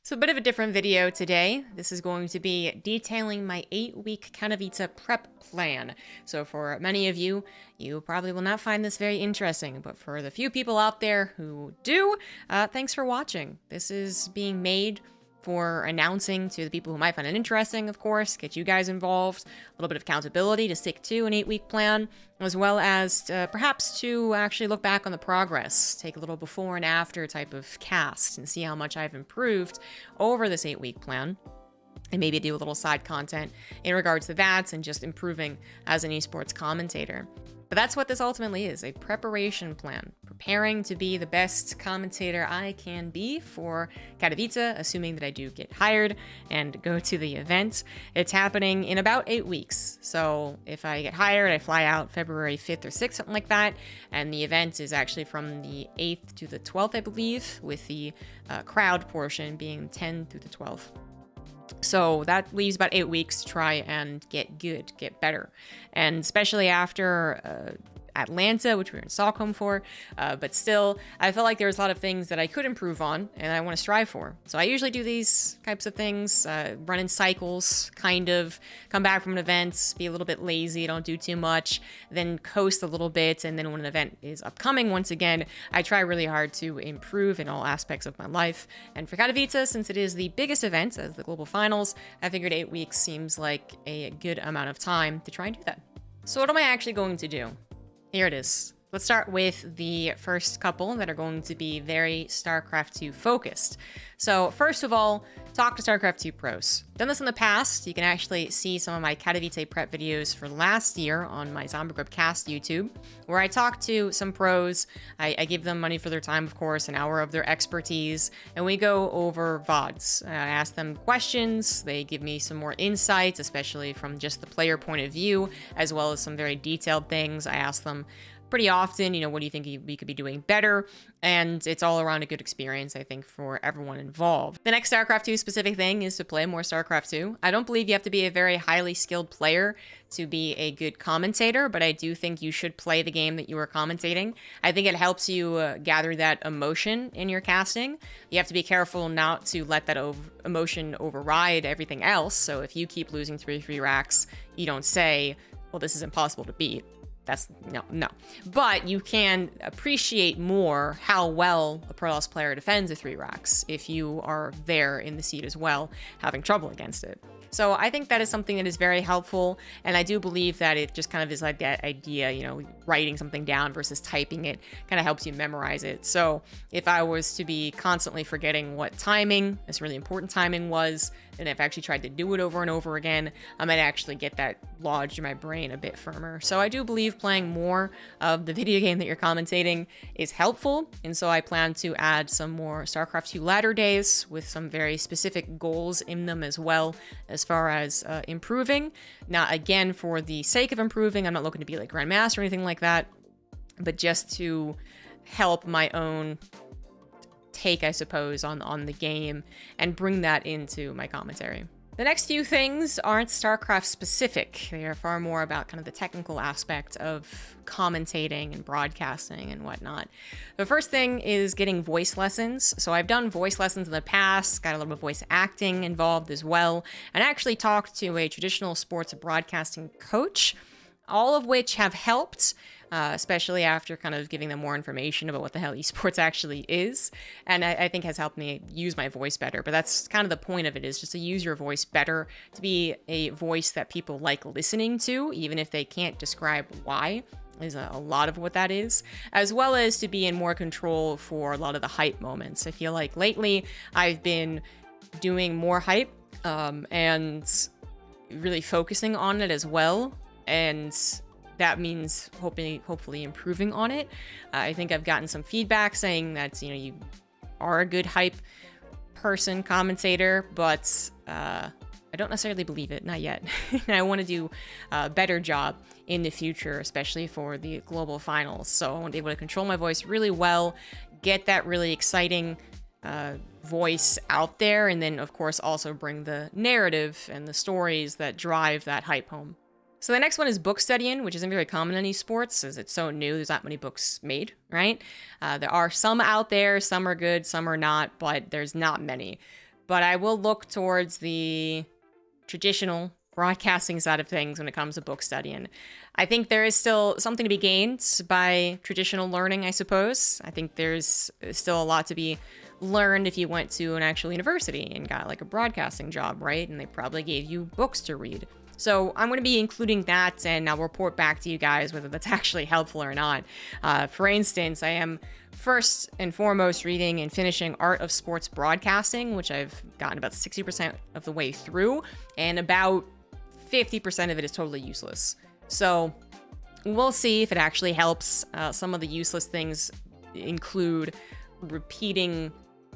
So a bit of a different video today. This is going to be detailing my 8-week Katowice prep plan. So for many of you, you probably will not find this very interesting, but for the few people out there who do, thanks for watching. This is being made for announcing to the people who might find it interesting, of course, get you guys involved, a little bit of accountability to stick to an 8-week plan, as well as perhaps to actually look back on the progress, take a little before and after type of cast and see how much I've improved over this 8-week plan. And maybe do a little side content in regards to that and just improving as an esports commentator. But that's what this ultimately is, a preparation plan. Preparing to be the best commentator I can be for Katowice, assuming that I do get hired and go to the event. It's happening in about 8 weeks. So if I get hired, I fly out February 5th or 6th, something like that. And the event is actually from the 8th to the 12th, I believe, with the crowd portion being 10 through the 12th. So that leaves about 8 weeks to try and get good, get better. And especially after Atlanta, which we were in Stockholm for, but still, I felt like there was a lot of things that I could improve on and I want to strive for. So I usually do these types of things, run in cycles, kind of come back from an event, be a little bit lazy, don't do too much, then coast a little bit, and then when an event is upcoming, once again, I try really hard to improve in all aspects of my life. And for Katowice, since it is the biggest event as the global finals, I figured 8 weeks seems like a good amount of time to try and do that. So what am I actually going to do? Here it is. Let's start with the first couple that are going to be very StarCraft 2 focused. So first of all, talk to StarCraft 2 pros. Done this in the past. You can actually see some of my Katowice prep videos for last year on my ZombieGrub cast YouTube, where I talk to some pros. I give them money for their time, of course, an hour of their expertise, and we go over VODs. I ask them questions. They give me some more insights, especially from just the player point of view, as well as some very detailed things. I ask them pretty often, what do you think we could be doing better? And it's all around a good experience, I think, for everyone involved. The next StarCraft 2 specific thing is to play more StarCraft 2. I don't believe you have to be a very highly skilled player to be a good commentator, but I do think you should play the game that you are commentating. I think it helps you gather that emotion in your casting. You have to be careful not to let that emotion override everything else. So if you keep losing 3 racks, you don't say, well, this is impossible to beat. That's no. But you can appreciate more how well a Pro Loss player defends a 3 racks if you are there in the seat as well, having trouble against it. So I think that is something that is very helpful, and I do believe that it just kind of is like that idea, writing something down versus typing it kind of helps you memorize it. So if I was to be constantly forgetting what timing, this really important timing was, and if I actually tried to do it over and over again, I might actually get that lodged in my brain a bit firmer. So I do believe playing more of the video game that you're commentating is helpful, and so I plan to add some more StarCraft 2 ladder days with some very specific goals in them as well, as far as improving. Now, again, for the sake of improving, I'm not looking to be like Grandmaster or anything like that, but just to help my own take, I suppose, on the game and bring that into my commentary. The next few things aren't StarCraft specific. They are far more about kind of the technical aspect of commentating and broadcasting and whatnot. The first thing is getting voice lessons. So I've done voice lessons in the past, got a little bit of voice acting involved as well, and actually talked to a traditional sports broadcasting coach, all of which have helped, especially after kind of giving them more information about what the hell esports actually is. And I think has helped me use my voice better. But that's kind of the point of it, is just to use your voice better, to be a voice that people like listening to, even if they can't describe why, is a lot of what that is, as well as to be in more control for a lot of the hype moments. I feel like lately I've been doing more hype and really focusing on it as well. And that means hopefully improving on it. I think I've gotten some feedback saying that, you are a good hype person, commentator, but I don't necessarily believe it, not yet. I want to do a better job in the future, especially for the global finals. So I want to be able to control my voice really well, get that really exciting voice out there, and then, of course, also bring the narrative and the stories that drive that hype home. So the next one is book studying, which isn't very common in esports as it's so new. There's not many books made, right? There are some out there, some are good, some are not, but there's not many. but I will look towards the traditional broadcasting side of things when it comes to book studying. I think there is still something to be gained by traditional learning, I suppose. I think there's still a lot to be learned if you went to an actual university and got like a broadcasting job, right? And they probably gave you books to read. So I'm going to be including that, and I'll report back to you guys whether that's actually helpful or not. For instance, I am first and foremost reading and finishing Art of Sports Broadcasting, which I've gotten about 60% of the way through, and about 50% of it is totally useless. So we'll see if it actually helps. Some of the useless things include repeating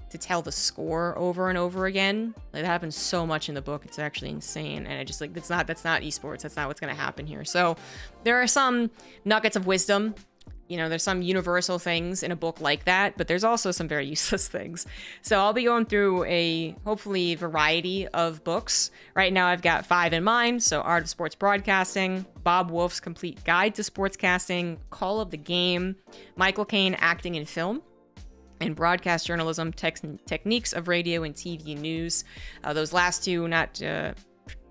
to tell the score over and over again. Like, that happens so much in the book, it's actually insane. And I just like, that's not esports. That's not what's going to happen here. So there are some nuggets of wisdom. You know, there's some universal things in a book like that, but there's also some very useless things. So I'll be going through a hopefully variety of books. Right now I've got 5 in mind. So Art of Sports Broadcasting, Bob Wolff's Complete Guide to Sportscasting, Call of the Game, Michael Caine, Acting in Film, and Broadcast Journalism, Techniques of Radio and TV News. Those last two, not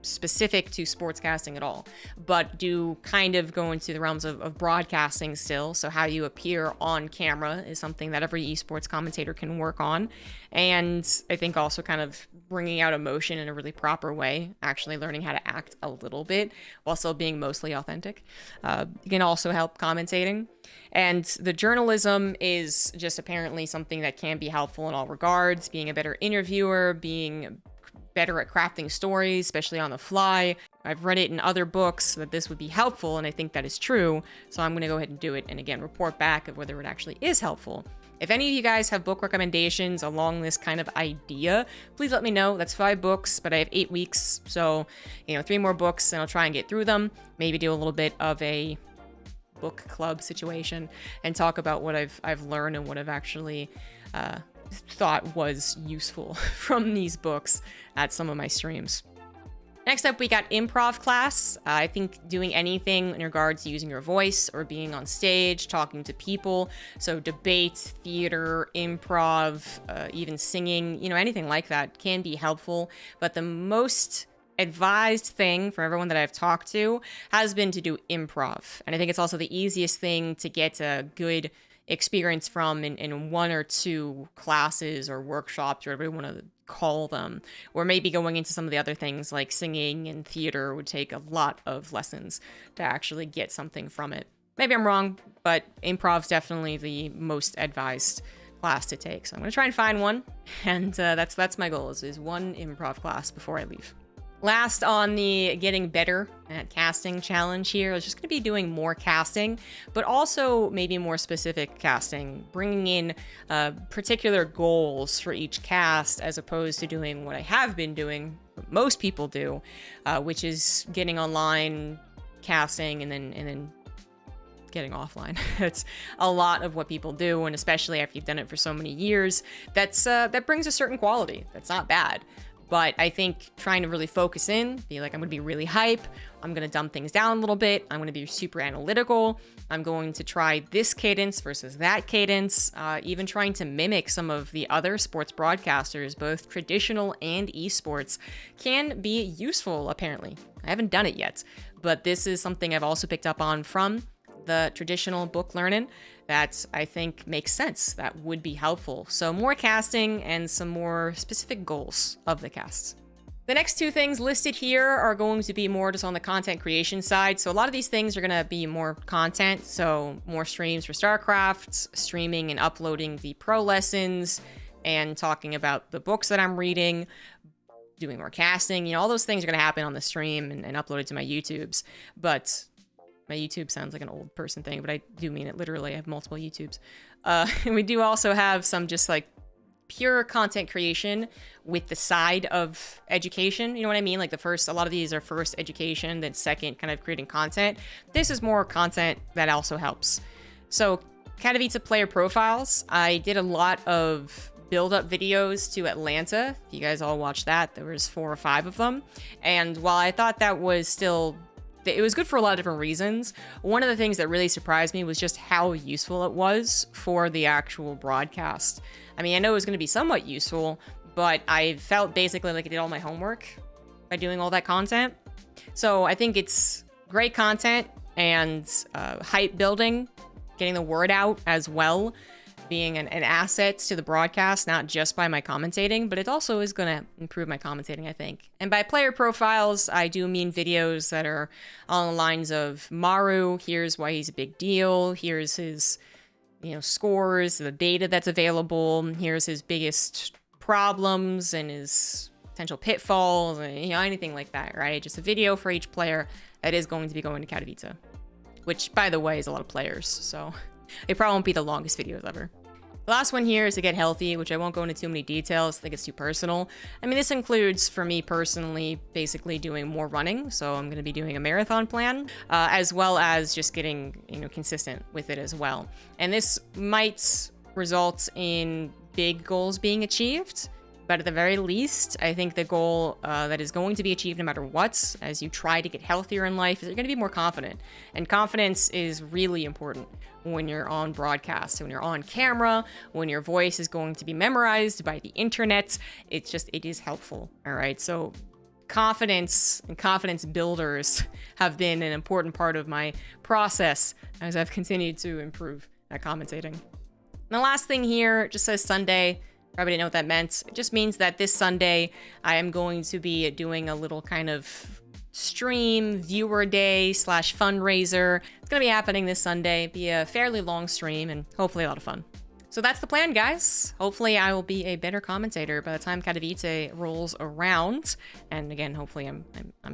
specific to sportscasting at all, but do kind of go into the realms of broadcasting still. So how you appear on camera is something that every esports commentator can work on. And I think also kind of bringing out emotion in a really proper way, actually learning how to act a little bit while still being mostly authentic. Can also help commentating. And the journalism is just apparently something that can be helpful in all regards, being a better interviewer, being better at crafting stories, especially on the fly. I've read it in other books that this would be helpful, and I think that is true. So I'm going to go ahead and do it, and again, report back of whether it actually is helpful. If any of you guys have book recommendations along this kind of idea, please let me know. That's 5 books, but I have 8 weeks. So, 3 more books, and I'll try and get through them. Maybe do a little bit of a book club situation and talk about what I've learned and what I've actually thought was useful from these books at some of my streams. Next up, we got improv class. I think doing anything in regards to using your voice or being on stage, talking to people. So debate, theater, improv, even singing, anything like that can be helpful. But the most advised thing for everyone that I've talked to has been to do improv. And I think it's also the easiest thing to get a good experience from in 1 or 2 classes or workshops, or whatever you want to call them, or maybe going into some of the other things like singing and theater would take a lot of lessons to actually get something from it. Maybe I'm wrong, but improv's definitely the most advised class to take. So I'm going to try and find one, and that's my goal is 1 improv class before I leave. Last on the getting better at casting challenge here, I was just going to be doing more casting, but also maybe more specific casting, bringing in particular goals for each cast as opposed to doing what I have been doing, what most people do, which is getting online, casting, and then getting offline. It's a lot of what people do, and especially after you've done it for so many years, that brings a certain quality. That's not bad. But I think trying to really focus in, be like, I'm going to be really hype. I'm going to dumb things down a little bit. I'm going to be super analytical. I'm going to try this cadence versus that cadence. Even trying to mimic some of the other sports broadcasters, both traditional and esports, can be useful, apparently. I haven't done it yet, but this is something I've also picked up on from the traditional book Learnin that I think makes sense, that would be helpful. So more casting and some more specific goals of the casts. The next 2 things listed here are going to be more just on the content creation side. So a lot of these things are going to be more content. So more streams for StarCraft, streaming and uploading the pro lessons, and talking about the books that I'm reading, doing more casting. All those things are going to happen on the stream and uploaded to my YouTubes. But my YouTube sounds like an old person thing, but I do mean it literally. I have multiple YouTubes. And we do also have some just like pure content creation with the side of education. You know what I mean? Like a lot of these are first education, then second kind of creating content. This is more content that also helps. So Katowice player profiles. I did a lot of build-up videos to Atlanta. You guys all watched that. There was 4 or 5 of them. And while I thought that was still... it was good for a lot of different reasons. One of the things that really surprised me was just how useful it was for the actual broadcast. I mean, I know it was going to be somewhat useful, but I felt basically like I did all my homework by doing all that content. So I think it's great content and hype building, getting the word out as well, being an asset to the broadcast, not just by my commentating, but it also is going to improve my commentating, I think. And by player profiles, I do mean videos that are along the lines of Maru, here's why he's a big deal, here's his, scores, the data that's available, here's his biggest problems and his potential pitfalls, and anything like that, right? Just a video for each player that is going to be going to Katowice, which, by the way, is a lot of players, so it probably won't be the longest videos ever. The last one here is to get healthy, which I won't go into too many details. I think it's too personal. I mean, this includes, for me personally, basically doing more running. So I'm going to be doing a marathon plan, as well as just getting, consistent with it as well. And this might result in big goals being achieved. But at the very least, I think the goal that is going to be achieved no matter what, as you try to get healthier in life, is you're going to be more confident. And confidence is really important when you're on broadcast, when you're on camera, when your voice is going to be memorized by the internet. It is helpful, all right? So confidence and confidence builders have been an important part of my process as I've continued to improve at commentating. And the last thing here just says Sunday. Probably didn't know what that meant. It just means that this Sunday, I am going to be doing a little kind of stream, viewer day / fundraiser. It's going to be happening this Sunday. Be a fairly long stream and hopefully a lot of fun. So that's the plan, guys. Hopefully I will be a better commentator by the time Katowice rolls around. And again, hopefully I'm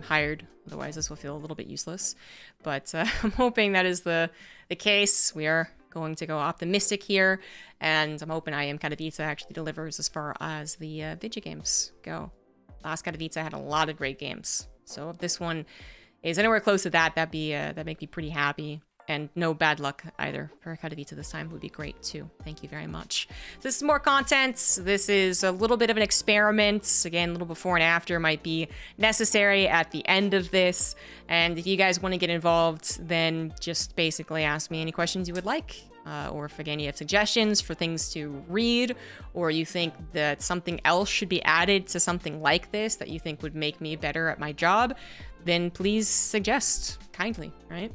hired. Otherwise, this will feel a little bit useless. But I'm hoping that is the case. We are going to go optimistic here, and I'm hoping Katowice actually delivers as far as the video games go. Last Katowice had a lot of great games, so if this one is anywhere close to that, that'd make me pretty happy. And no bad luck either for Katowice this time would be great too. Thank you very much. This is more content. This is a little bit of an experiment. Again, a little before and after might be necessary at the end of this. And if you guys want to get involved, then just basically ask me any questions you would like. Or if, again, you have suggestions for things to read, or you think that something else should be added to something like this that you think would make me better at my job, then please suggest kindly, right?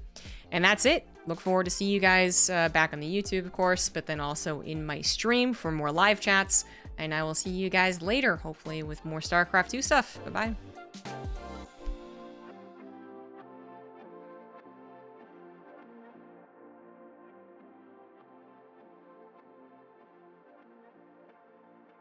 And that's it. Look forward to see you guys back on the YouTube, of course, but then also in my stream for more live chats. And I will see you guys later, hopefully with more StarCraft 2 stuff. Bye-bye.